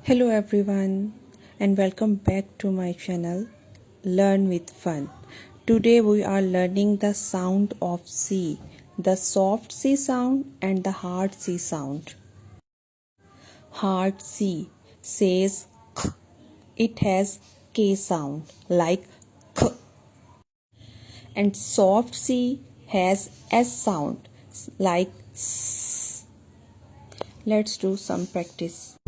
Hello everyone and welcome back to my channel Learn with Fun. Today we are learning the sound of C, the soft C sound and the hard C sound. Hard C says k. It has K sound like k, and soft C has S sound like S. Let's do some practice.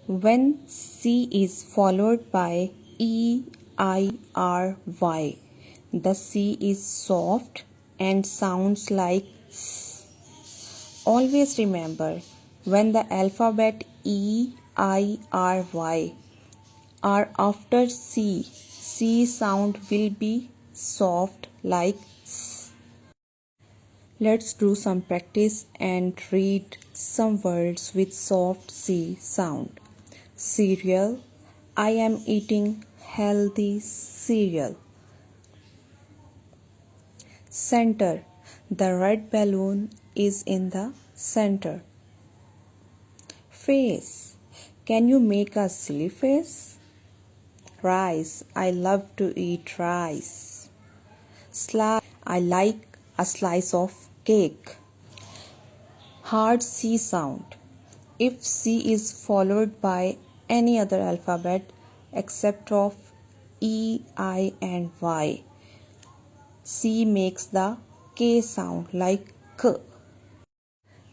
When C is followed by E, I, R, Y, the C is soft and sounds like S. Always remember, when the alphabet E, I, R, Y are after C, C sound will be soft like S. Let's do some practice and read some words with soft C sound. Cereal. I am eating healthy cereal. Center. The red balloon is in the center. Face. Can you make a silly face? Rice. I love to eat rice. Slice. I like a slice of cake. Hard C sound. If C is followed by any other alphabet except of E, I and Y, C makes the K sound like K.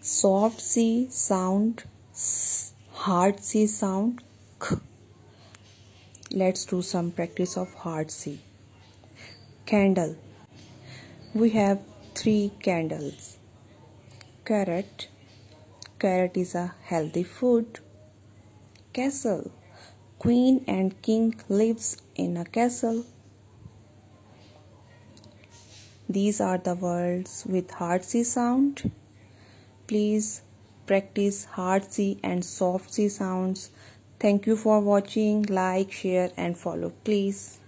Soft C sound S, hard C sound K. Let's do some practice of hard C. Candle. We have 3 candles. Carrot. Carrot is a healthy food. Castle. Queen and king lives in a castle. These are the words with hard C sound. Please practice hard C and soft C sounds. Thank you for watching. Like, share and follow please.